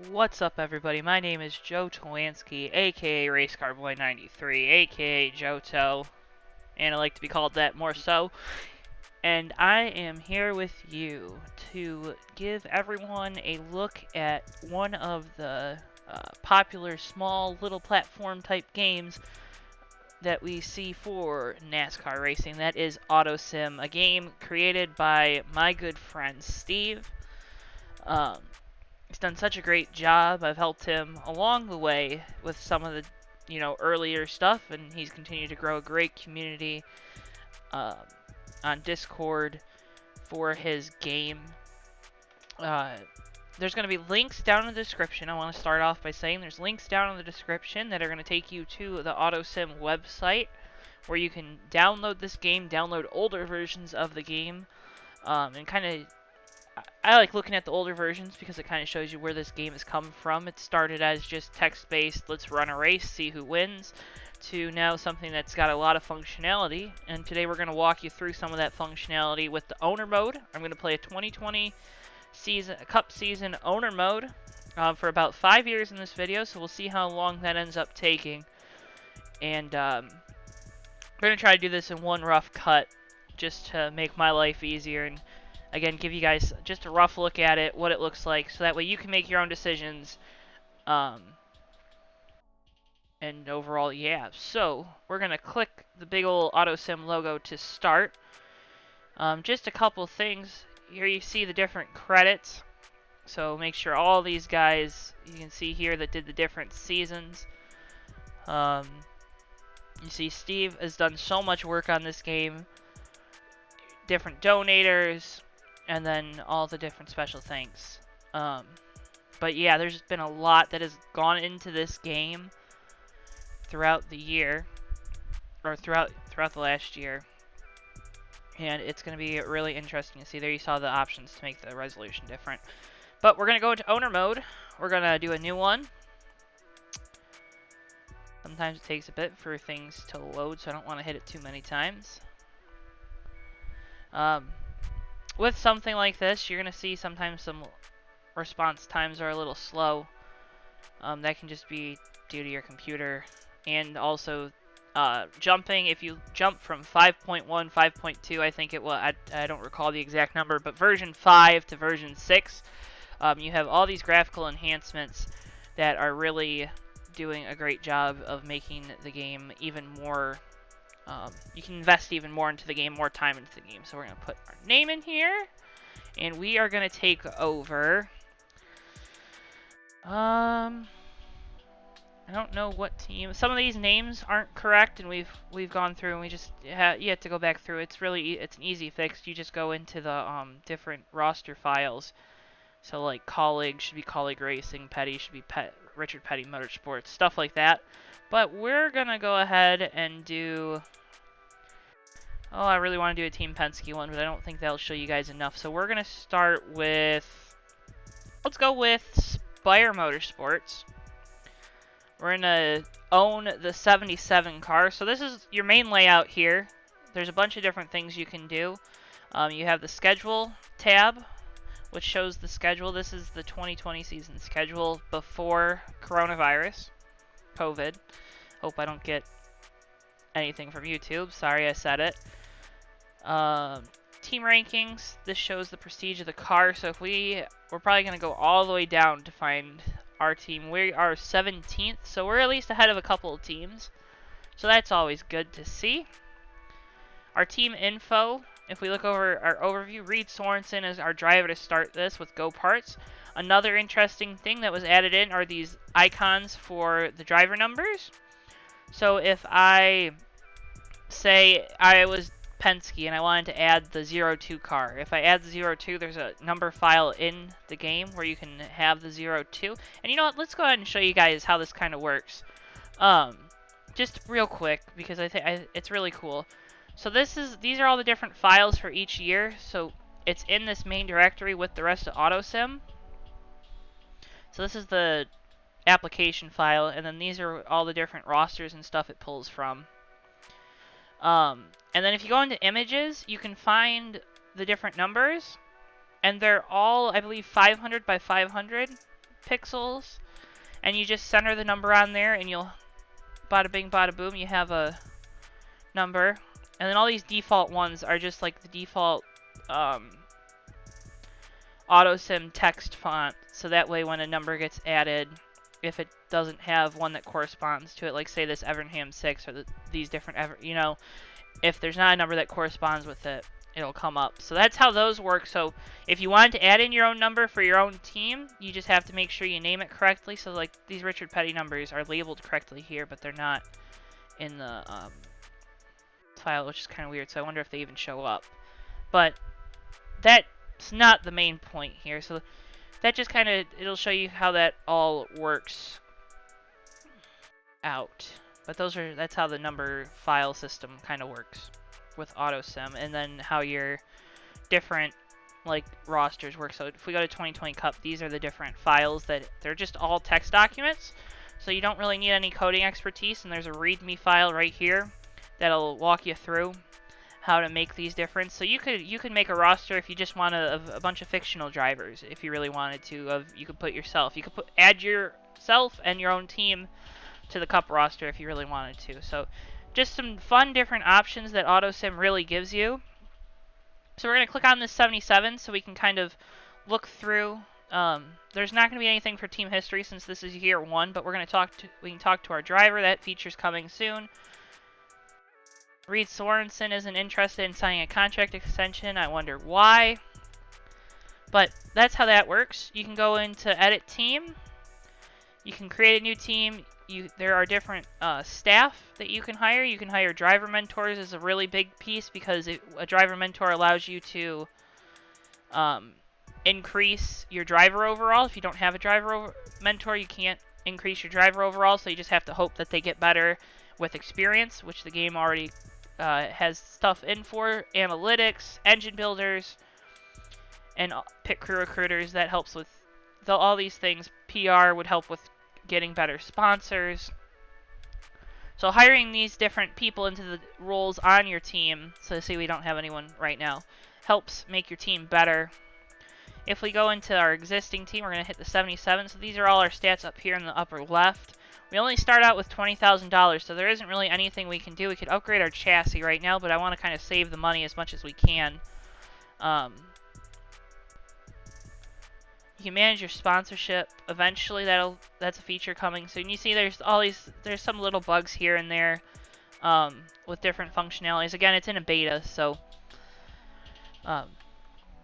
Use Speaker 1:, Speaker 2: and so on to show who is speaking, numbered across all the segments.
Speaker 1: What's up, everybody? My name is Joe Talansky, aka RaceCarBoy93, aka Johto, and I like to be called that more so. And I am here with you to give everyone a look at one of the popular small little platform type games that we see for NASCAR racing. That is AutoSim, a game created by my good friend Steve. He's done such a great job. I've helped him along the way with some of the, earlier stuff, and he's continued to grow a great community um, on Discord for his game. There's going to be links down in the description. I want to start off by saying there's links down in the description that are going to take you to the AutoSim website, where you can download this game, download older versions of the game, and kind of I like looking at the older versions because it kind of shows you where this game has come from. It started as just text-based, let's run a race, see who wins, to now something that's got a lot of functionality. And today we're going to walk you through some of that functionality with the owner mode. I'm going to play a 2020 Cup season owner mode for about 5 years in this video, so we'll see how long that ends up taking. And we're going to try to do this in one rough cut just to make my life easier and again, give you guys just a rough look at it, what it looks like, so that way you can make your own decisions. And overall, yeah. So, we're going to click the big old AutoSim logo to start. Just a couple things. Here you see the different credits. So, make sure all these guys, you can see here, that did the different seasons. You see Steve has done so much work on this game. Different donators, and then all the different special things. But yeah, there's been a lot that has gone into this game throughout the year, or throughout the last year, and it's going to be really interesting to see. There you saw the options to make the resolution different. But we're going to go into owner mode. We're going to do a new one. Sometimes it takes a bit for things to load, so I don't want to hit it too many times. With something like this, you're going to see sometimes some response times are a little slow. That can just be due to your computer. And also, jumping, if you jump from 5.1, 5.2, I think it was, I don't recall the exact number, but version 5 to version 6, you have all these graphical enhancements that are really doing a great job of making the game even more. You can invest even more into the game, more time into the game. So we're going to put our name in here, and we are going to take over. I don't know what team. Some of these names aren't correct, and we've gone through, and we just you have to go back through. It's an easy fix. You just go into the different roster files. So like colleague should be colleague racing, Petty should be Richard Petty Motorsports, stuff like that. But we're gonna go ahead and do. Oh, I really want to do a Team Penske one, but I don't think that'll show you guys enough. So we're going to start with, let's go with Spire Motorsports. We're going to own the 77 car. So this is your main layout here. There's a bunch of different things you can do. You have the schedule tab, which shows the schedule. This is the 2020 season schedule before coronavirus, COVID. Hope I don't get anything from YouTube. Sorry I said it. Team rankings. This shows the prestige of the car. So if we're probably going to go all the way down to find our team. We are 17th, so we're at least ahead of a couple of teams. So that's always good to see. Our team info. If we look over our overview, Reed Sorensen is our driver to start this with Go Parts. Another interesting thing that was added in are these icons for the driver numbers. So if I say I was Penske and I wanted to add the 02 car. If I add the 02, there's a number file in the game where you can have the 02. And you know what? Let's go ahead and show you guys how this kind of works. Just real quick, because I think it's really cool. So these are all the different files for each year. So it's in this main directory with the rest of AutoSim. So this is the application file, and then these are all the different rosters and stuff it pulls from. And then if you go into images, you can find the different numbers, and they're all, I believe, 500 by 500 pixels, and you just center the number on there, and you'll bada bing, bada boom, you have a number. And then all these default ones are just like the default AutoSim text font, so that way when a number gets added, if it doesn't have one that corresponds to it, like say this Evernham 6 or these different, if there's not a number that corresponds with it, it'll come up. So that's how those work. So if you wanted to add in your own number for your own team, you just have to make sure you name it correctly. So like these Richard Petty numbers are labeled correctly here, but they're not in the file, which is kind of weird. So I wonder if they even show up. But that's not the main point here. So that just kind of, it'll show you how that all works out. But that's how the number file system kind of works with AutoSim, and then how your different like rosters work. So if we go to 2020 Cup, these are the different files that they're just all text documents. So you don't really need any coding expertise, and there's a README file right here that'll walk you through how to make these different. So you could make a roster if you just want a bunch of fictional drivers. If you really wanted to, you could put yourself. You could add yourself and your own team to the Cup roster if you really wanted to. So just some fun different options that AutoSim really gives you. So we're going to click on this 77 so we can kind of look through. There's not going to be anything for team history since this is year 1, but we can talk to our driver. That feature's coming soon. Reed Sorensen isn't interested in signing a contract extension. I wonder why. But that's how that works. You can go into edit team. You can create a new team. There are different staff that you can hire. You can hire driver mentors is a really big piece because a driver mentor allows you to increase your driver overall. If you don't have a driver mentor, you can't increase your driver overall, so you just have to hope that they get better with experience, which the game already has stuff in for. Analytics, engine builders, and pit crew recruiters. That helps with all these things. PR would help with getting better sponsors. So hiring these different people into the roles on your team, so see we don't have anyone right now, helps make your team better. If we go into our existing team, we're going to hit the 77. So these are all our stats up here in the upper left. We only start out with $20,000, so there isn't really anything we can do. We could upgrade our chassis right now, but I want to kind of save the money as much as we can. You can manage your sponsorship. Eventually, that's a feature coming soon. You see, there's some little bugs here and there with different functionalities. Again, it's in a beta, so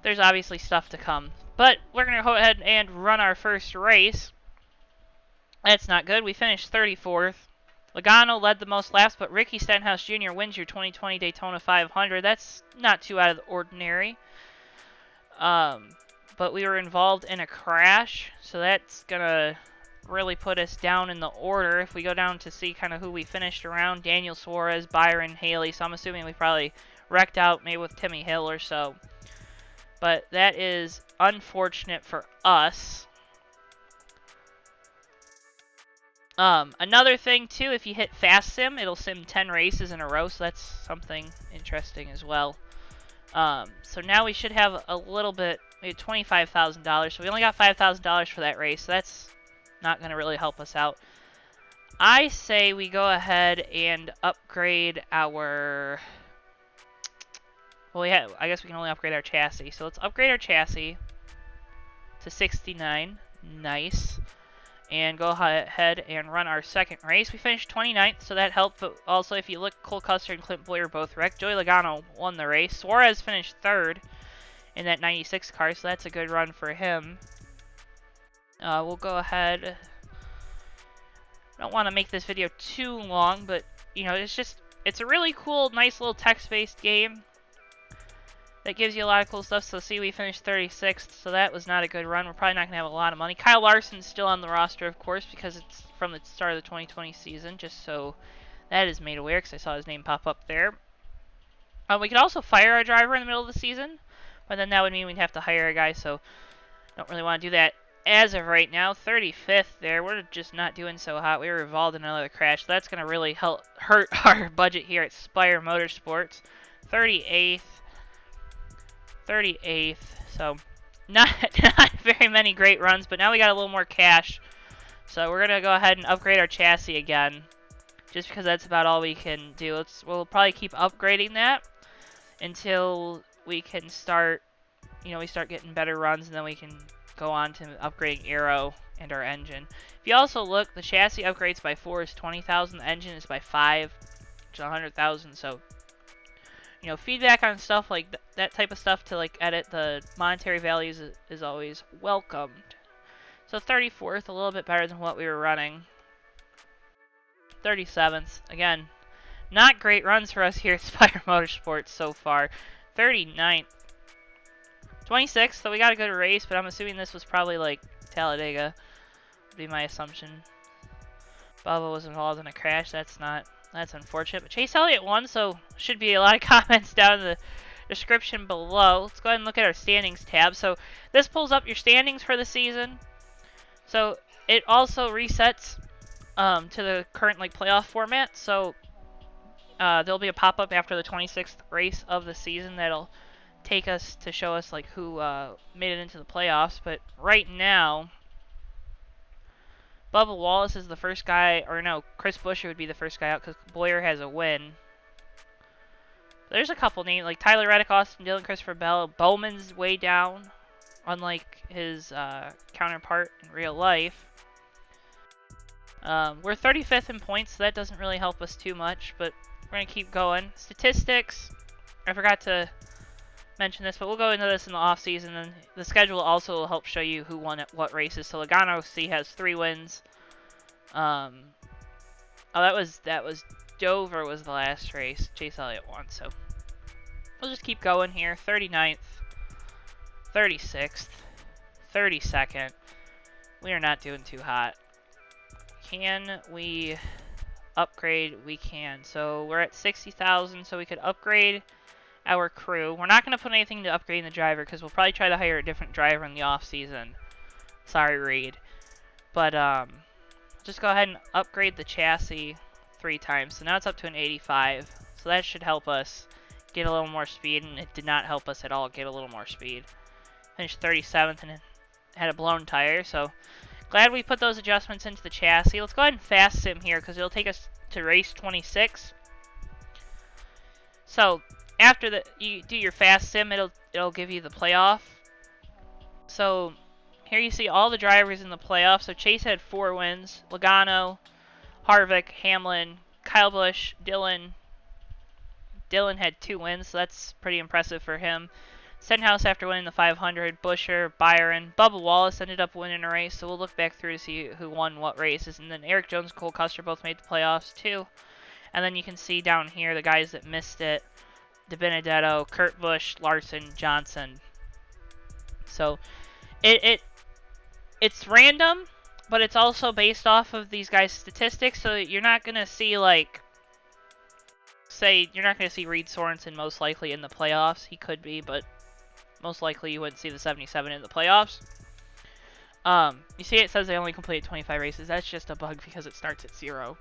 Speaker 1: there's obviously stuff to come. But we're gonna go ahead and run our first race. That's not good. We finished 34th. Logano led the most laps, but Ricky Stenhouse Jr. wins your 2020 Daytona 500. That's not too out of the ordinary. But we were involved in a crash, so that's gonna really put us down in the order. If we go down to see kind of who we finished around, Daniel Suarez, Byron Haley, so I'm assuming we probably wrecked out maybe with Timmy Hill or so. But that is unfortunate for us. Another thing too, if you hit Fast Sim, it'll sim 10 races in a row, so that's something interesting as well. So now we should have a little bit, maybe $25,000. So we only got $5,000 for that race, so that's not going to really help us out. I say we go ahead and upgrade our... Well, I guess we can only upgrade our chassis. So let's upgrade our chassis to 69. Nice. And go ahead and run our second race. We finished 29th, so that helped. But also, if you look, Cole Custer and Clint Boyer both wrecked. Joey Logano won the race. Suarez finished 3rd in that 96 car, so that's a good run for him. We'll go ahead. I don't want to make this video too long, but, you know, it's a really cool, nice little text-based game that gives you a lot of cool stuff. So see, we finished 36th, so that was not a good run. We're probably not going to have a lot of money. Kyle Larson's still on the roster, of course, because it's from the start of the 2020 season, just so that is made aware, because I saw his name pop up there. We could also fire our driver in the middle of the season, but then that would mean we'd have to hire a guy, so don't really want to do that as of right now. 35th there. We're just not doing so hot. We were involved in another crash, so that's going to really hurt our budget here at Spire Motorsports. 38th. So not very many great runs, but now we got a little more cash. So we're gonna go ahead and upgrade our chassis again, just because that's about all we can do. We'll probably keep upgrading that until we can start, we start getting better runs, and then we can go on to upgrading aero and our engine. If you also look, the chassis upgrades by 4 is 20,000, the engine is by 5, which is 100,000. So, feedback on stuff like that type of stuff to like edit the monetary values is always welcomed. So 34th, a little bit better than what we were running. 37th, again, not great runs for us here at Spire Motorsports so far. 39th. 26th, so we got a good race, but I'm assuming this was probably like Talladega, would be my assumption. Bubba was involved in a crash. That's unfortunate. But Chase Elliott won, so should be a lot of comments down in the description below. Let's go ahead and look at our standings tab. So this pulls up your standings for the season. So it also resets to the current playoff format. So there'll be a pop-up after the 26th race of the season that'll take us to show us who made it into the playoffs. But right now, Bubba Wallace is the first guy, or no, Chris Buescher would be the first guy out because Boyer has a win. There's a couple names like Tyler Reddick, Austin Dillon, Christopher Bell. Bowman's way down, unlike his counterpart in real life. We're 35th in points, so that doesn't really help us too much, but we're going to keep going. Statistics, I forgot to mention this, but we'll go into this in the off season, and the schedule also will help show you who won at what races. So Logano C has 3 wins. That was Dover was the last race. Chase Elliott won, so we'll just keep going here. 39th, 36th, 32nd. We are not doing too hot. Can we upgrade? We can. So we're at 60,000, so we could upgrade our crew. We're not going to put anything to upgrade the driver because we'll probably try to hire a different driver in the off season. Sorry, Reed. But just go ahead and upgrade the chassis 3 times. So now it's up to an 85. So that should help us get a little more speed, and it did not help us at all get a little more speed. Finished 37th and had a blown tire, so glad we put those adjustments into the chassis. Let's go ahead and fast sim here because it'll take us to race 26. So after you do your fast sim, it'll give you the playoff. So here you see all the drivers in the playoff. So Chase had 4 wins. Logano, Harvick, Hamlin, Kyle Busch, Dillon. Dillon had 2 wins, so that's pretty impressive for him. Stenhouse after winning the 500, Buescher, Byron, Bubba Wallace ended up winning a race, so we'll look back through to see who won what races. And then Eric Jones and Cole Custer both made the playoffs too. And then you can see down here the guys that missed it: DiBenedetto, Kurt Busch, Larson, Johnson. So it's random, but it's also based off of these guys' statistics. So you're not gonna see you're not gonna see Reed Sorensen most likely in the playoffs. He could be, but most likely you wouldn't see the 77 in the playoffs. You see it says they only completed 25 races. That's just a bug because it starts at 0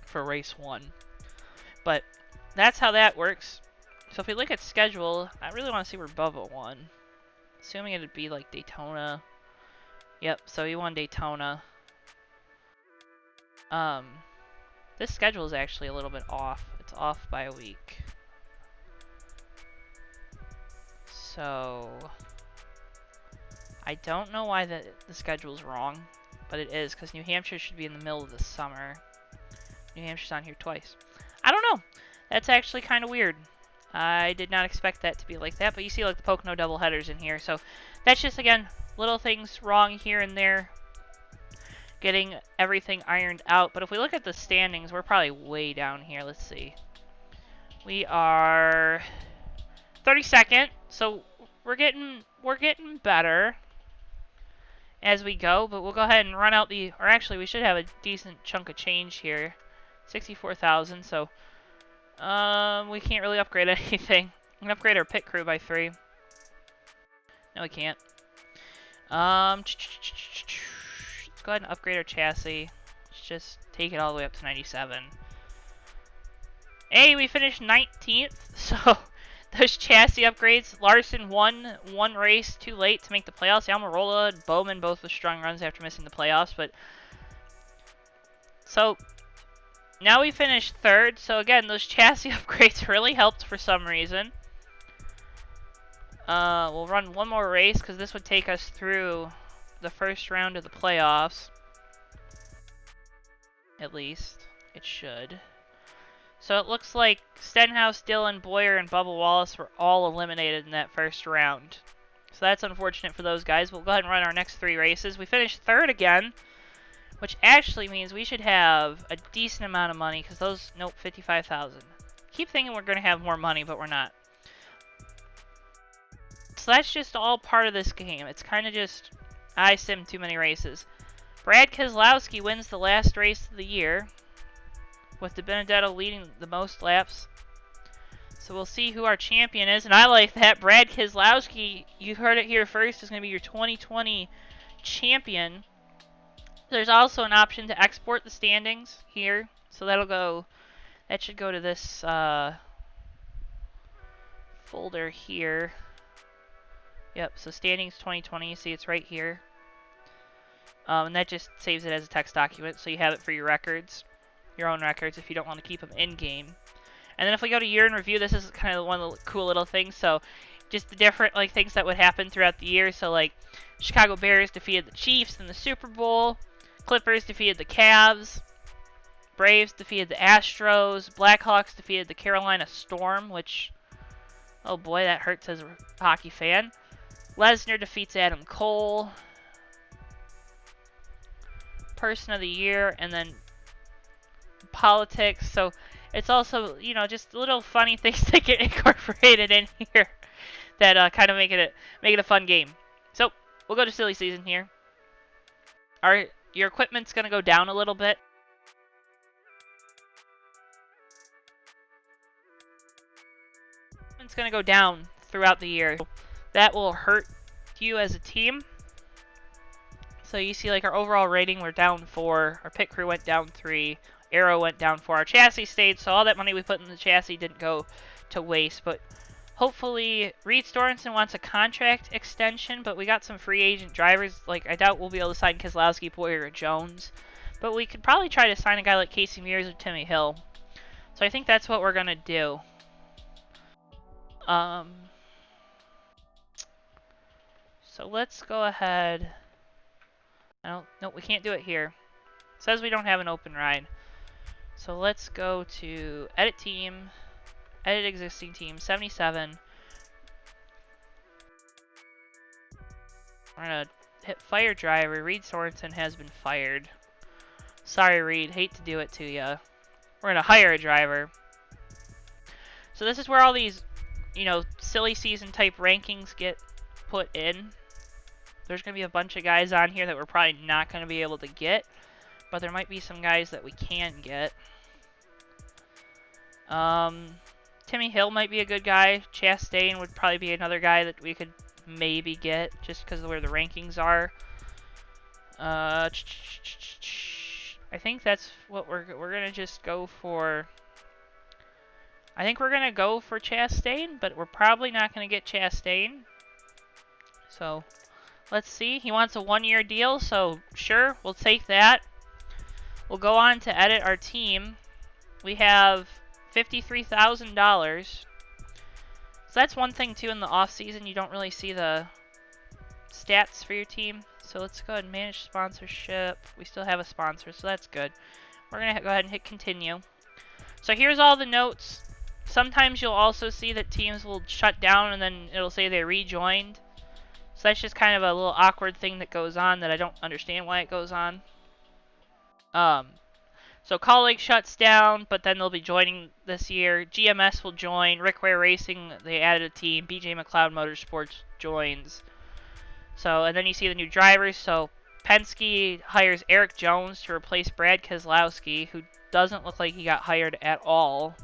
Speaker 1: for race 1. But that's how that works. So if we look at schedule, I really want to see where Bubba won. Assuming it'd be like Daytona. Yep, so he won Daytona. This schedule is actually a little bit off. It's off by a week. So I don't know why the schedule's wrong, but it is because New Hampshire should be in the middle of the summer. New Hampshire's on here twice. I don't know. That's actually kind of weird. I did not expect that to be like that, but you see the Pocono doubleheaders in here. So that's just, again, little things wrong here and there. Getting everything ironed out. But if we look at the standings, we're probably way down here. Let's see. We are 32nd, so we're getting better as we go. But we'll go ahead and run out or actually, we should have a decent chunk of change here. 64,000. So we can't really upgrade anything. We can upgrade our pit crew by 3. No, we can't. Let's go ahead and upgrade our chassis. Let's just take it all the way up to 97. Hey, we finished 19th, so those chassis upgrades. Larson won one race too late to make the playoffs. Almirola and Bowman both with strong runs after missing the playoffs. But so now we finished third. So again, those chassis upgrades really helped for some reason. We'll run one more race because this would take us through the first round of the playoffs. At least it should. So it looks like Stenhouse, Dillon, Boyer, and Bubba Wallace were all eliminated in that first round. So that's unfortunate for those guys. We'll go ahead and run our next 3 races. We finished third again, which actually means we should have a decent amount of money because those, nope, 55,000. Keep thinking we're going to have more money, but we're not. So that's just all part of this game. It's kind of just, I sim too many races. Brad Keselowski wins the last race of the year, with DiBenedetto leading the most laps. So we'll see who our champion is, and I like that. Brad Keselowski, you heard it here first, is going to be your 2020 champion. There's also an option to export the standings here, so that should go to this folder here. Yep, so standings 2020, you see it's right here. And that just saves it as a text document, so you have it for your records. Your own records if you don't want to keep them in-game. And then if we go to year in review, this is kind of one of the cool little things. So just the different things that would happen throughout the year. So like Chicago Bears defeated the Chiefs in the Super Bowl. Clippers defeated the Cavs. Braves defeated the Astros. Blackhawks defeated the Carolina Storm, which, oh boy, that hurts as a hockey fan. Lesnar defeats Adam Cole. Person of the year, and then politics. So it's also, just little funny things that get incorporated in here that kind of make it a fun game. So we'll go to silly season here. Your equipment's gonna go down a little bit. It's gonna go down throughout the year. That will hurt you as a team. So you see, our overall rating, we're down 4. Our pit crew went down 3. Aero went down 4. Our chassis stayed, so all that money we put in the chassis didn't go to waste. But hopefully, Reed Sorensen wants a contract extension, but we got some free agent drivers. I doubt we'll be able to sign Keselowski, Boyer, or Jones. But we could probably try to sign a guy like Casey Mears or Timmy Hill. So I think that's what we're going to do. So let's go ahead. No, we can't do it here. It says we don't have an open ride. So let's go to Edit Team, Edit Existing Team, 77. We're going to hit Fire Driver. Reed Sorensen has been fired. Sorry, Reed. Hate to do it to you. We're going to hire a driver. So this is where all these, silly season type rankings get put in. There's going to be a bunch of guys on here that we're probably not going to be able to get, but there might be some guys that we can get. Timmy Hill might be a good guy. Chastain would probably be another guy that we could maybe get just because of where the rankings are. I think that's what we're going to just go for. I think we're going to go for Chastain, but we're probably not going to get Chastain. So let's see. He wants a 1-year deal, so sure, we'll take that. We'll go on to edit our team. We have $53,000. So that's one thing, too, in the off-season. You don't really see the stats for your team. So let's go ahead and manage sponsorship. We still have a sponsor, so that's good. We're going to go ahead and hit continue. So here's all the notes. Sometimes you'll also see that teams will shut down and then it'll say they rejoined. So that's just kind of a little awkward thing that goes on that I don't understand why it goes on. So Colleague shuts down, but then they'll be joining this year. GMS will join. Rick Ware Racing, they added a team. BJ McLeod Motorsports joins. So, and then you see the new drivers. So Penske hires Eric Jones to replace Brad Keselowski, who doesn't look like he got hired at all.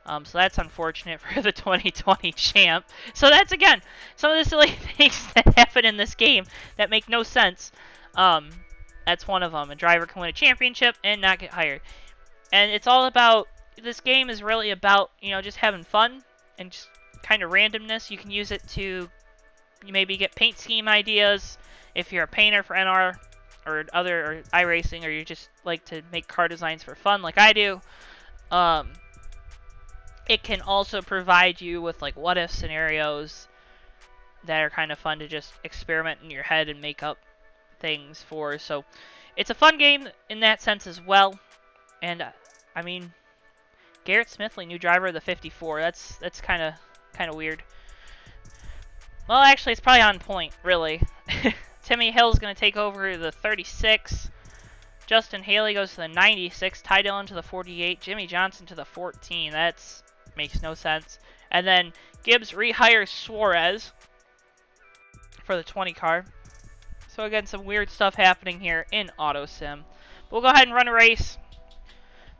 Speaker 1: So that's unfortunate for the 2020 champ. So that's, again, some of the silly things that happen in this game that make no sense. That's one of them. A driver can win a championship and not get hired. And it's all about, this game is really about, just having fun and just kind of randomness. You can use it to maybe get paint scheme ideas if you're a painter for NR or iRacing, or you just like to make car designs for fun like I do. It can also provide you with like what if scenarios that are kind of fun to just experiment in your head and make up things for. So it's a fun game in that sense as well. And I mean, Garrett Smithley, new driver of the 54. That's kind of weird. Well, actually, it's probably on point, really. Timmy Hill's going to take over the 36. Justin Haley goes to the 96. Ty Dillon to the 48. Jimmy Johnson to the 14. That's makes no sense. And then Gibbs rehires Suarez for the 20 car. So again, some weird stuff happening here in AutoSim. We'll go ahead and run a race.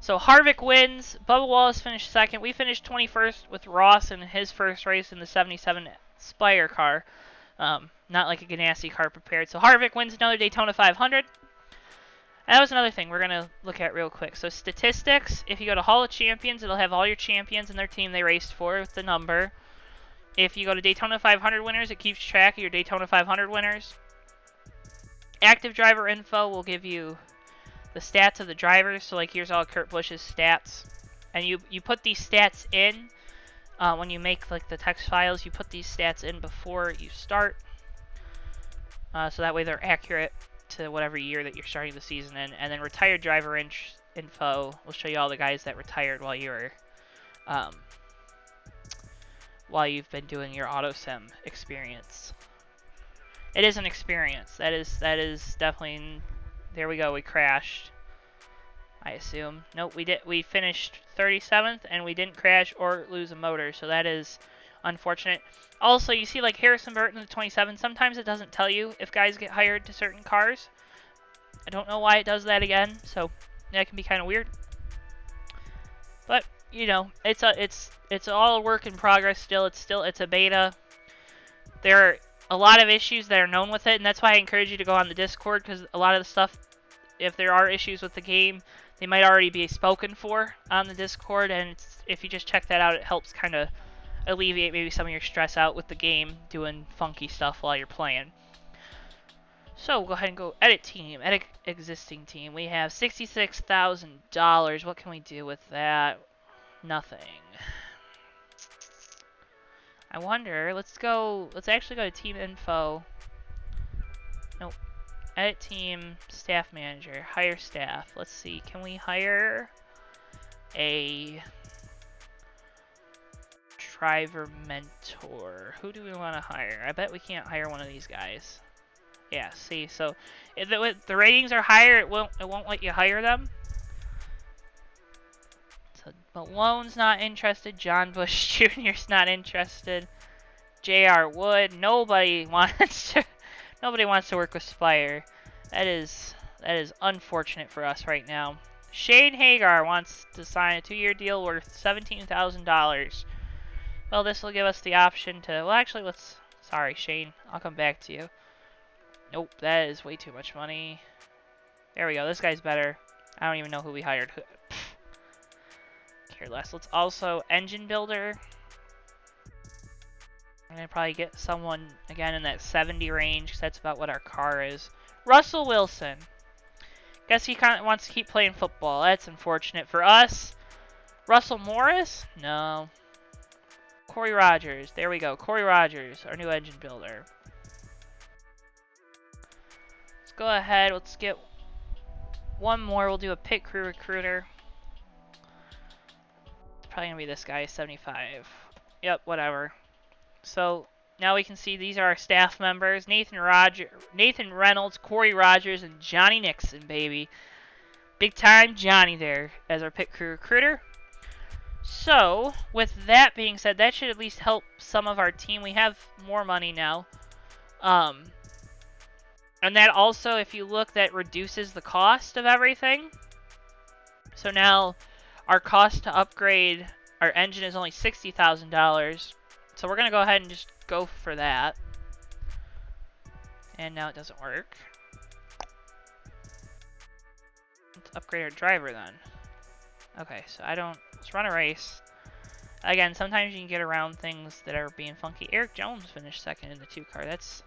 Speaker 1: So Harvick wins. Bubba Wallace finished second. We finished 21st with Ross in his first race in the 77 Spire car. Not like a Ganassi car prepared. So Harvick wins another Daytona 500. And that was another thing we're going to look at real quick. So statistics, if you go to Hall of Champions, it'll have all your champions and their team they raced for with the number. If you go to Daytona 500 winners, it keeps track of your Daytona 500 winners. Active driver info will give you the stats of the drivers. So like here's all Kurt Busch's stats. And you put these stats in when you make like the text files. You put these stats in before you start. So that way they're accurate to whatever year that you're starting the season in. And then retired driver info will show you all the guys that retired while you were while you've been doing your AutoSim experience. It is an experience. That is definitely. There we go. We crashed. I assume. Nope. We finished 37th and we didn't crash or lose a motor. So that is unfortunate. Also, you see like Harrison Burton in the 27. Sometimes it doesn't tell you if guys get hired to certain cars. I don't know why it does that again. So that can be kind of weird. But you know, it's all a work in progress still. It's a beta. There are a lot of issues that are known with it, and that's why I encourage you to go on the Discord, because a lot of the stuff, if there are issues with the game, they might already be spoken for on the Discord, and if you just check that out, it helps kind of alleviate maybe some of your stress out with the game, doing funky stuff while you're playing. So we'll go ahead and go edit team, edit existing team. We have $66,000. What can we do with that? Nothing. I wonder, let's actually go to team info. Nope. Edit team, staff manager, hire staff. Let's see, can we hire a driver mentor? Who do we want to hire? I bet we can't hire one of these guys. Yeah, see, so if the ratings are higher, it won't let you hire them. So Malone's not interested. John Bush Jr.'s not interested. J.R. Wood. Nobody wants to work with Spire. That is unfortunate for us right now. Shane Hagar wants to sign a 2-year deal worth $17,000. Well, this will give us the option to. Well, actually, sorry, Shane. I'll come back to you. Nope, that is way too much money. There we go. This guy's better. I don't even know who we hired. Care less. Let's also engine builder. I'm going to probably get someone, again, in that 70 range, because that's about what our car is. Russell Wilson. Guess he kind of wants to keep playing football. That's unfortunate for us. Russell Morris? No. Corey Rogers. There we go. Corey Rogers, our new engine builder. Let's go ahead. Let's get one more. We'll do a pit crew recruiter. It's probably going to be this guy, 75. Yep, whatever. So now we can see these are our staff members: Nathan Reynolds, Corey Rogers, and Johnny Nixon, baby. Big time Johnny there as our pit crew recruiter. So with that being said, that should at least help some of our team. We have more money now. And that also, if you look, that reduces the cost of everything. So now our cost to upgrade our engine is only $60,000. So we're going to go ahead and just go for that. And now it doesn't work. Let's upgrade our driver then. Okay, so let's run a race. Again, sometimes you can get around things that are being funky. Eric Jones finished second in the 2-car. That's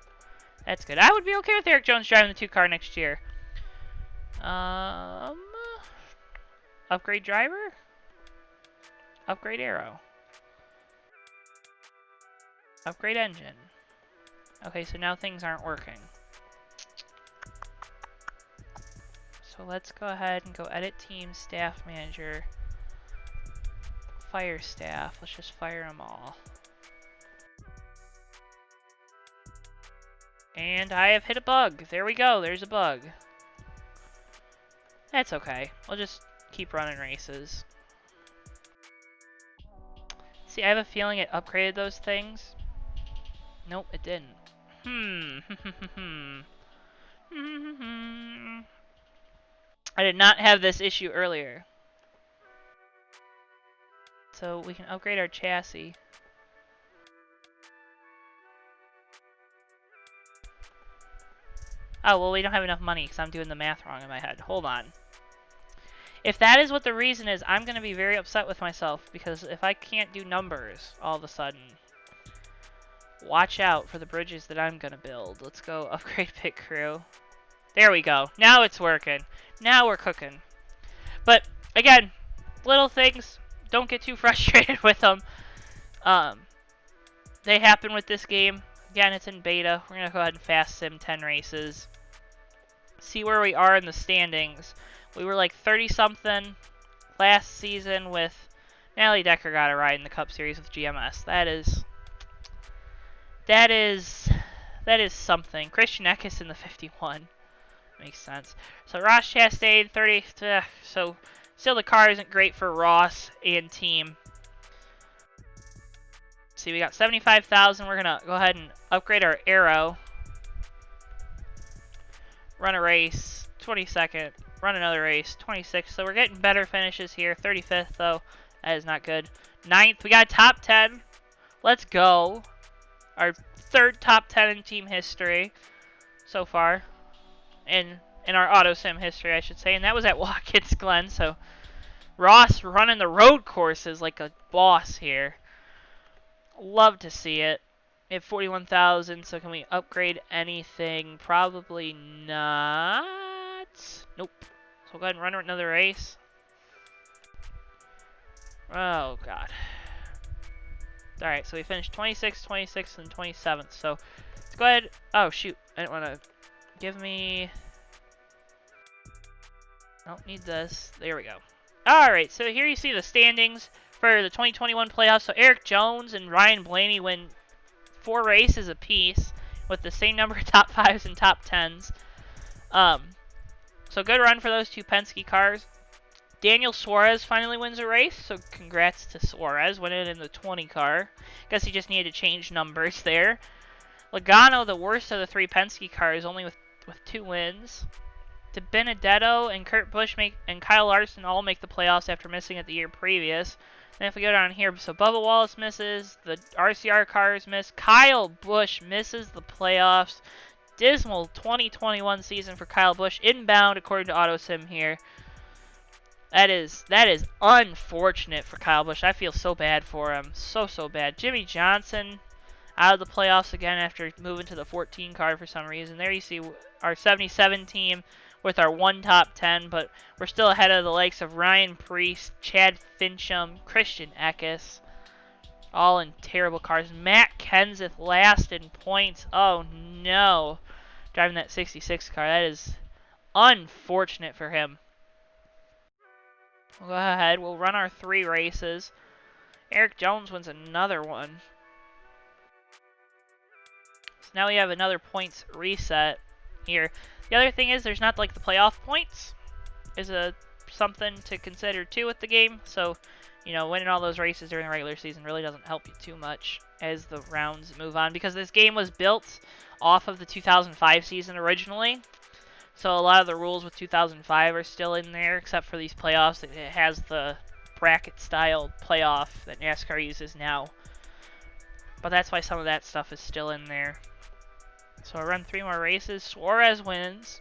Speaker 1: good. I would be okay with Eric Jones driving the 2-car next year. Upgrade driver? Upgrade aero. Upgrade engine. Okay, so now things aren't working. So let's go ahead and go edit team, staff manager, fire staff. Let's just fire them all. And I have hit a bug. There we go. There's a bug. That's okay. We'll just keep running races. See, I have a feeling it upgraded those things. Nope, it didn't. I did not have this issue earlier. So we can upgrade our chassis. Oh, well, we don't have enough money because I'm doing the math wrong in my head. Hold on. If that is what the reason is, I'm going to be very upset with myself because if I can't do numbers all of a sudden, watch out for the bridges that I'm going to build. Let's go upgrade pit crew. There we go. Now it's working. Now we're cooking. But, again, little things. Don't get too frustrated with them. They happen with this game. Again, it's in beta. We're going to go ahead and fast sim 10 races. See where we are in the standings. We were like 30-something last season with... Natalie Decker got a ride in the Cup Series with GMS. That is something. Christian Eckes in the 51. Makes sense. So Ross Chastain, 30... So still the car isn't great for Ross and team. See, we got 75,000. We're going to go ahead and upgrade our aero. Run a race. 22nd. Run another race. 26th. So we're getting better finishes here. 35th, though. That is not good. 9th. We got a top 10. Let's go. Our third top 10 in team history so far. In our AutoSim history, I should say. And that was at Watkins Glen. So Ross running the road courses like a boss here. Love to see it. We have 41,000, so can we upgrade anything? Probably not. Nope. So we'll go ahead and run another race. Oh, God. Alright, so we finished 26th, 26th, and 27th. So let's go ahead. Oh, shoot. I didn't want to give me... I don't need this. There we go. Alright, so here you see the standings for the 2021 playoffs. So Eric Jones and Ryan Blaney win 4 races apiece with the same number of top 5s and top 10s. So good run for those two Penske cars. Daniel Suarez finally wins a race, so congrats to Suarez, winning in the 20 car. Guess he just needed to change numbers there. Logano, the worst of the 3 Penske cars, only with 2 wins. De Benedetto and Kurt Busch and Kyle Larson all make the playoffs after missing it the year previous. Then if we go down here, so Bubba Wallace misses, the RCR cars miss, Kyle Busch misses the playoffs. Dismal 2021 season for Kyle Busch, inbound according to AutoSim here. That is unfortunate for Kyle Busch. I feel so bad for him, so bad. Jimmy Johnson out of the playoffs again after moving to the 14 car for some reason. There you see our 77 team with our 1 top 10, but we're still ahead of the likes of Ryan Preece, Chad Fincham, Christian Eckes, all in terrible cars. Matt Kenseth last in points. Oh no, driving that 66 car. That is unfortunate for him. We'll go ahead. We'll run our 3 races. Eric Jones wins another one. So now we have another points reset here. The other thing is there's not like the playoff points is something to consider too with the game. So, you know, winning all those races during the regular season really doesn't help you too much as the rounds move on, because this game was built off of the 2005 season originally. So a lot of the rules with 2005 are still in there, except for these playoffs. It has the bracket-style playoff that NASCAR uses now. But that's why some of that stuff is still in there. So I run 3 more races. Suarez wins.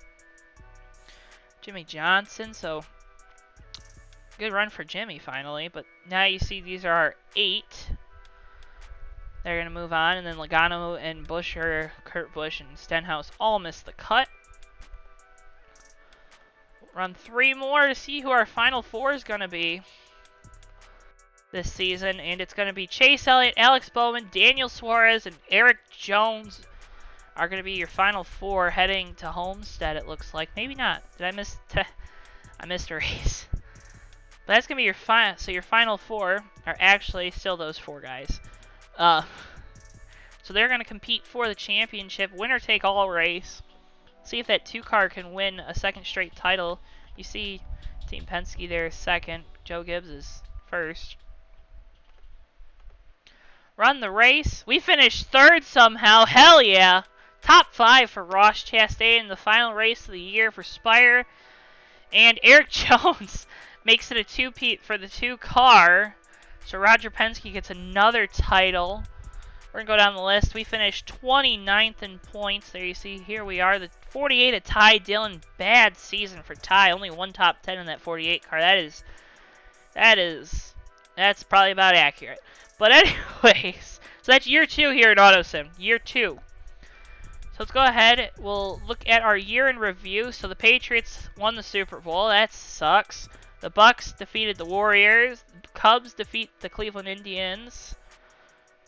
Speaker 1: Jimmy Johnson, so Good run for Jimmy, finally. But now you see these are our 8. They're going to move on. And then Logano and Busher, Kurt Busch, and Stenhouse all missed the cut. Run 3 more to see who our final 4 is going to be this season. And it's going to be Chase Elliott, Alex Bowman, Daniel Suarez, and Eric Jones are going to be your final 4 heading to Homestead, it looks like. Maybe not. Did I miss? I missed a race. But that's going to be your final. So your final 4 are actually still those 4 guys. So they're going to compete for the championship, winner-take-all race. See if that 2 car can win a second straight title. You see Team Penske there is second. Joe Gibbs is first. Run the race. We finished 3rd somehow. Hell yeah. Top 5 for Ross Chastain in the final race of the year for Spire. And Eric Jones makes it a 2-peat for the 2 car. So Roger Penske gets another title. We're going to go down the list. We finished 29th in points. There you see, here we are. The 48 of Ty Dillon. Bad season for Ty. Only 1 top 10 in that 48 car. That's probably about accurate. But anyways, so that's year 2 here at AutoSim. Year 2. So let's go ahead. We'll look at our year in review. So the Patriots won the Super Bowl. That sucks. The Bucks defeated the Warriors. The Cubs defeat the Cleveland Indians.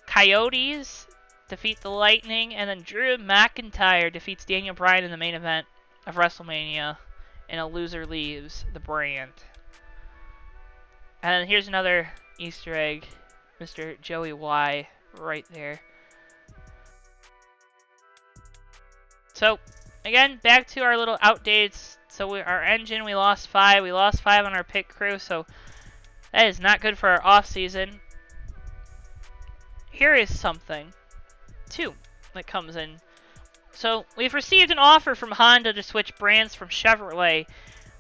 Speaker 1: Coyotes defeat the Lightning. And then Drew McIntyre defeats Daniel Bryan in the main event of WrestleMania. And a loser leaves the brand. And here's another Easter egg. Mr. Joey Y right there. So, again, back to our little outdates. So our engine, we lost 5. We lost 5 on our pit crew. So that is not good for our off season. Here is something, too, that comes in. So we've received an offer from Honda to switch brands from Chevrolet.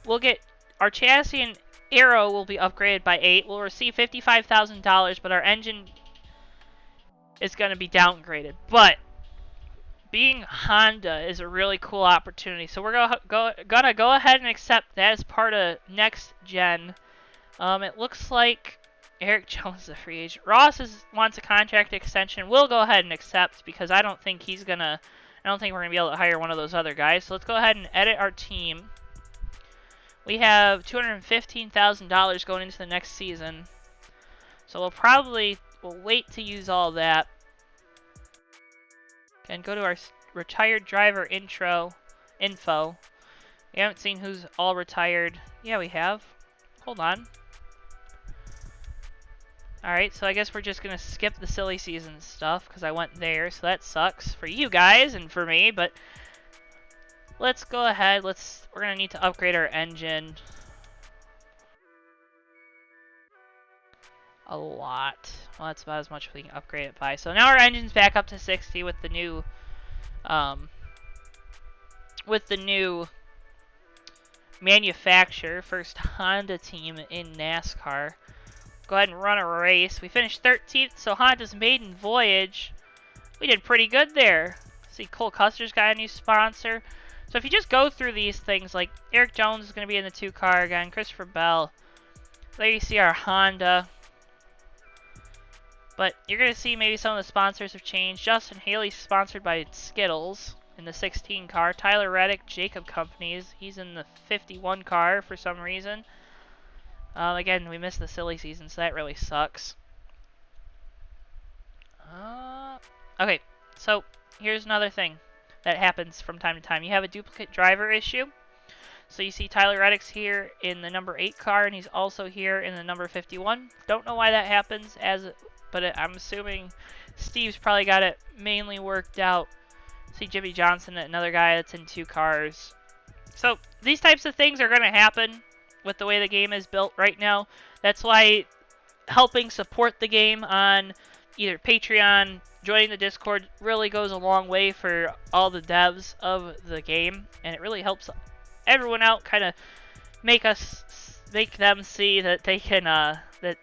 Speaker 1: We'll get our chassis and aero will be upgraded by 8. We'll receive $55,000, but our engine is going to be downgraded. But being Honda is a really cool opportunity. So we're gonna go ahead and accept that as part of next gen. It looks like Eric Jones is a free agent. Ross wants a contract extension. We'll go ahead and accept because I don't think we're gonna be able to hire one of those other guys. So let's go ahead and edit our team. We have $215,000 going into the next season. So we'll wait to use all that. And go to our retired driver info. We haven't seen who's all retired. Yeah, we have. Hold on. Alright, so I guess we're just going to skip the silly season stuff because I went there. So that sucks for you guys and for me. But let's go ahead. We're going to need to upgrade our engine a lot. Well, that's about as much as we can upgrade it by. So now our engine's back up to 60 with the new manufacturer. First Honda team in NASCAR. Go ahead and run a race. We finished 13th, so Honda's maiden voyage. We did pretty good there. See, Cole Custer's got a new sponsor. So if you just go through these things, like Eric Jones is going to be in the 2 car again. Christopher Bell. There you see our Honda. But you're going to see maybe some of the sponsors have changed. Justin Haley's sponsored by Skittles in the 16 car. Tyler Reddick, Jacob Companies. He's in the 51 car for some reason. Again, we missed the silly season, so that really sucks. Okay, so here's another thing that happens from time to time. You have a duplicate driver issue. So you see Tyler Reddick's here in the number 8 car, and he's also here in the number 51. Don't know why that happens, but I'm assuming Steve's probably got it mainly worked out. See Jimmy Johnson, another guy that's in 2 cars. So these types of things are going to happen with the way the game is built right now. That's why helping support the game on either Patreon, joining the Discord really goes a long way for all the devs of the game, and it really helps everyone out, kind of make them see that they can that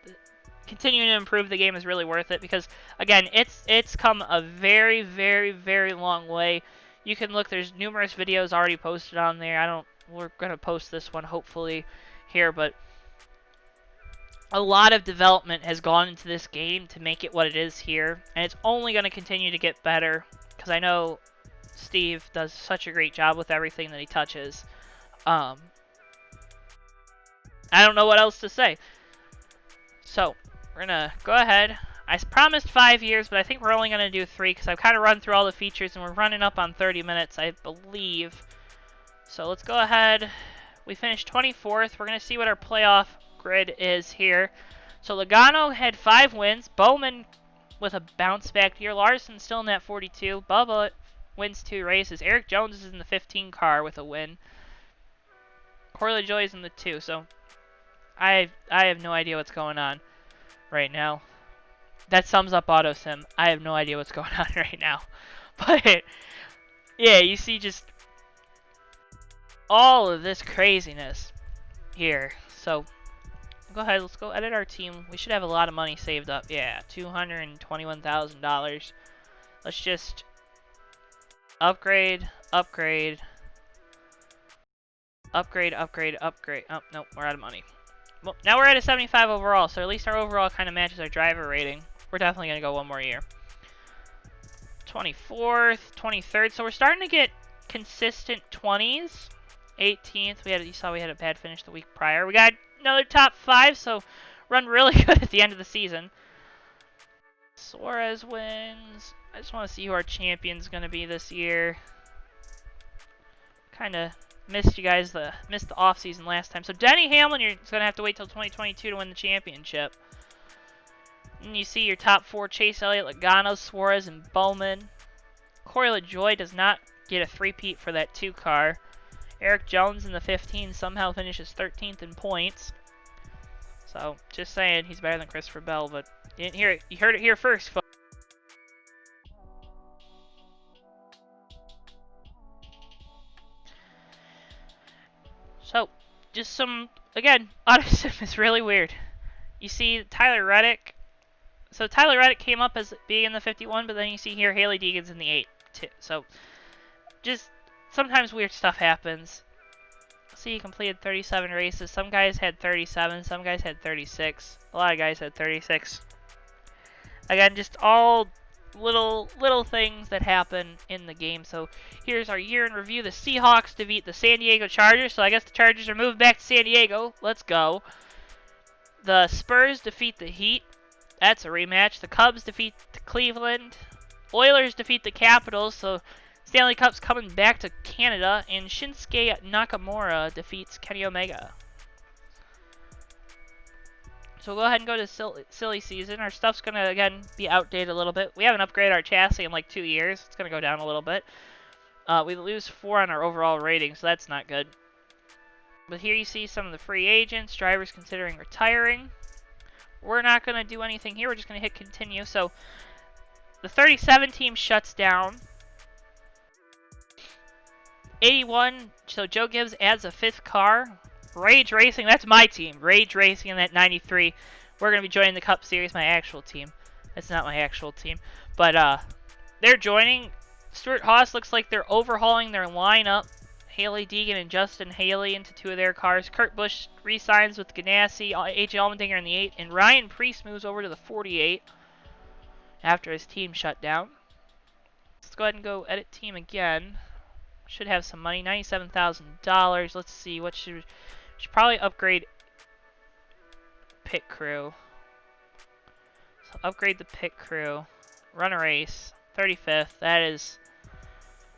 Speaker 1: continuing to improve the game is really worth it, because again, it's come a very, very, very long way. You can look, there's numerous videos already posted on there. We're gonna post this one hopefully here, but a lot of development has gone into this game to make it what it is here, and it's only going to continue to get better, because I know Steve does such a great job with everything that he touches. I don't know what else to say. So, we're going to go ahead. I promised 5 years, but I think we're only going to do 3, because I've kind of run through all the features, and we're running up on 30 minutes, I believe. So let's go ahead. We finished 24th. We're going to see what our playoff grid is here. So Logano had 5 wins. Bowman with a bounce back year. Larson still in that 42. Bubba wins 2 races. Eric Jones is in the 15 car with a win. Corley Joy is in the 2. So I have no idea what's going on right now. That sums up AutoSim. I have no idea what's going on right now. But yeah, you see just all of this craziness here. So go ahead, let's go edit our team. We should have a lot of money saved up. Yeah, $221,000. Let's just upgrade. Oh, nope, we're out of money. Well, now we're at a 75 overall, so at least our overall kind of matches our driver rating. We're definitely going to go one more year. 24th, 23rd, so we're starting to get consistent 20s. 18th, you saw we had a bad finish the week prior. We got another top 5, so run really good at the end of the season. Suarez wins. I just want to see who our champion's going to be this year. Kind of missed you guys, missed the off season last time. So Denny Hamlin, you're going to have to wait till 2022 to win the championship. And you see your top 4: Chase Elliott, Logano, Suarez, and Bowman. Corey LaJoie does not get a 3-peat for that 2 car. Eric Jones in the 15 somehow finishes 13th in points. So, just saying, he's better than Christopher Bell, but you didn't hear it. You heard it here first, folks. So, just some, again, AutoSim is really weird. You see Tyler Reddick. So, Tyler Reddick came up as being in the 51, but then you see here Haley Deegan's in the 8, too. So, just sometimes weird stuff happens. See, he completed 37 races. Some guys had 37. Some guys had 36. A lot of guys had 36. Again, just all little things that happen in the game. So here's our year in review. The Seahawks defeat the San Diego Chargers. So I guess the Chargers are moving back to San Diego. Let's go. The Spurs defeat the Heat. That's a rematch. The Cubs defeat the Cleveland. Oilers defeat the Capitals. So Stanley Cup's coming back to Canada, and Shinsuke Nakamura defeats Kenny Omega. So we'll go ahead and go to silly season. Our stuff's going to, again, be outdated a little bit. We haven't upgraded our chassis in like 2 years. It's going to go down a little bit. We lose 4 on our overall rating, so that's not good. But here you see some of the free agents, drivers considering retiring. We're not going to do anything here. We're just going to hit continue. So the 37 team shuts down. 81, so Joe Gibbs adds a 5th car. Rage Racing, that's my team. Rage Racing in that 93. We're going to be joining the Cup Series, my actual team. That's not my actual team. But they're joining. Stuart Haas looks like they're overhauling their lineup. Haley Deegan and Justin Haley into 2 of their cars. Kurt Busch re-signs with Ganassi, AJ Allmendinger in the 8. And Ryan Preece moves over to the 48 after his team shut down. Let's go ahead and go edit team again. Should have some money, $97,000. Let's see, what should probably upgrade pit crew. So upgrade the pit crew. Run a race. 35th. That is,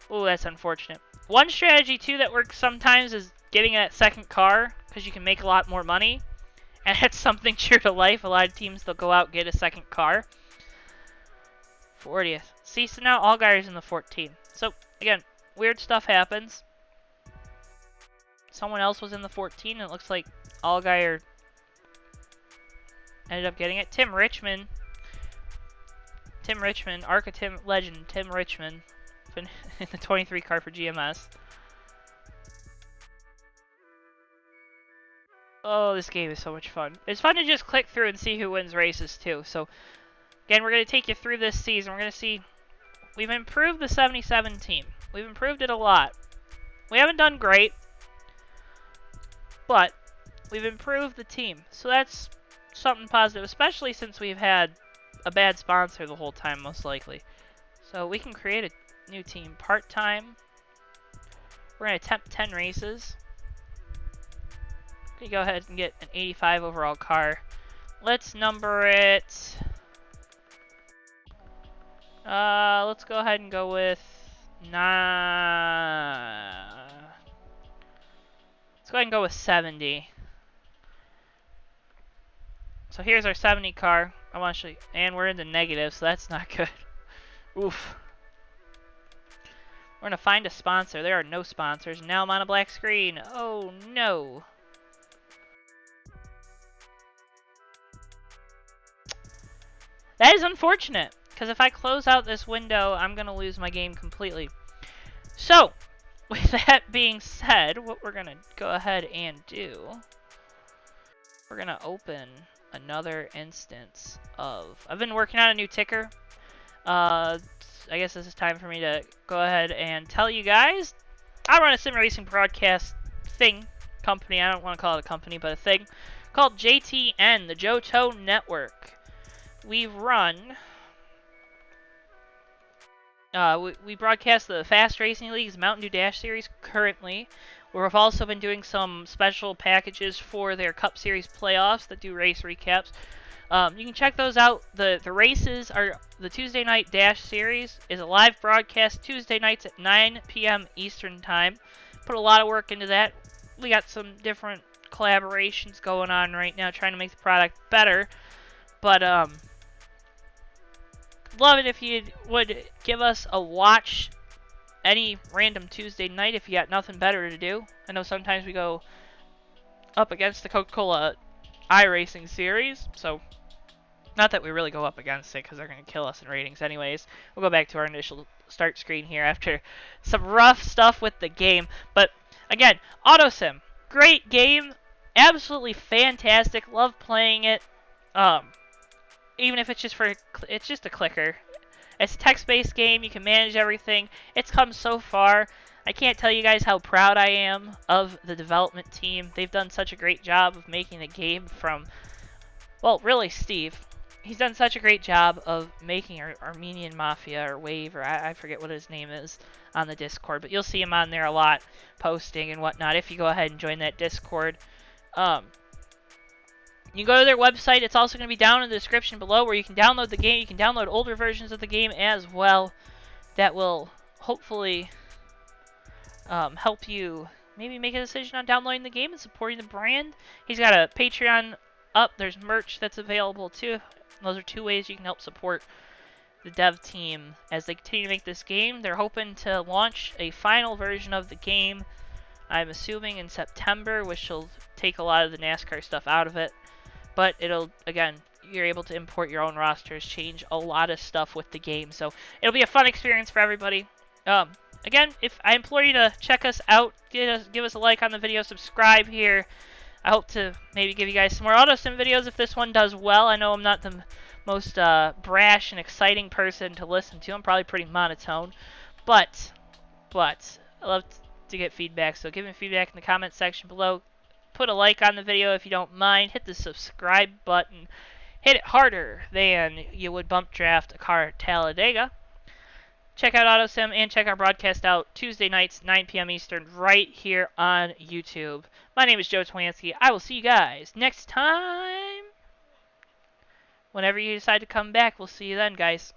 Speaker 1: oh, that's unfortunate. One strategy too that works sometimes is getting that 2nd car, because you can make a lot more money, and that's something true to life. A lot of teams, they'll go out and get a 2nd car. 40th. See, so now Allgaier's in the 14. So again, weird stuff happens. Someone else was in the 14, and it looks like Allgaier ended up getting it. Tim Richmond, Arca Tim legend, Tim Richmond, in the 23 car for GMS. Oh, this game is so much fun. It's fun to just click through and see who wins races, too. So, again, we're going to take you through this season. We're going to see, we've improved the 77 team. We've improved it a lot. We haven't done great, but we've improved the team. So that's something positive, especially since we've had a bad sponsor the whole time, most likely. So we can create a new team. Part-time. We're going to attempt 10 races. We go ahead and get an 85 overall car. Let's number it. Let's go ahead and go with let's go ahead and go with 70. So here's our 70 car. I want to show you, and we're in the negative, so that's not good. Oof. We're gonna find a sponsor. There are no sponsors. Now I'm on a black screen. Oh no. That is unfortunate, because if I close out this window, I'm going to lose my game completely. So, with that being said, what we're going to go ahead and do, we're going to open another instance of... I've been working on a new ticker. I guess this is time for me to go ahead and tell you guys. I run a sim racing broadcast company. I don't want to call it a company, but a thing, called JTN, the Johto Network. We run, we broadcast the Fast Racing League's Mountain Dew Dash Series currently. We've also been doing some special packages for their Cup Series playoffs that do race recaps. You can check those out. The races are, the Tuesday Night Dash Series is a live broadcast Tuesday nights at 9 p.m. Eastern Time. Put a lot of work into that. We got some different collaborations going on right now, trying to make the product better. But, love it if you would give us a watch any random Tuesday night if you got nothing better to do. I know sometimes we go up against the Coca-Cola iRacing series, so not that we really go up against it because they're going to kill us in ratings anyways. We'll go back to our initial start screen here after some rough stuff with the game. But again, AutoSim, great game, absolutely fantastic, love playing it. Even if it's just it's just a clicker. It's a text-based game. You can manage everything. It's come so far. I can't tell you guys how proud I am of the development team. They've done such a great job of making the game from, well, really Steve. He's done such a great job of making Armenian Mafia or Wave, or I forget what his name is on the Discord, but you'll see him on there a lot, posting and whatnot if you go ahead and join that Discord. You can go to their website. It's also going to be down in the description below where you can download the game. You can download older versions of the game as well. That will hopefully help you maybe make a decision on downloading the game and supporting the brand. He's got a Patreon up. There's merch that's available too. Those are two ways you can help support the dev team as they continue to make this game. They're hoping to launch a final version of the game, I'm assuming in September, which will take a lot of the NASCAR stuff out of it. But it'll, again, you're able to import your own rosters, change a lot of stuff with the game. So it'll be a fun experience for everybody. Again, if I implore you to check us out, give us a like on the video, subscribe here. I hope to maybe give you guys some more AutoSim videos if this one does well. I know I'm not the most brash and exciting person to listen to. I'm probably pretty monotone. But I love to get feedback. So give me feedback in the comment section below. Put a like on the video if you don't mind. Hit the subscribe button. Hit it harder than you would bump draft a car at Talladega. Check out AutoSim and check our broadcast out Tuesday nights, 9 p.m. Eastern, right here on YouTube. My name is Joe Twansky. I will see you guys next time. Whenever you decide to come back, we'll see you then, guys.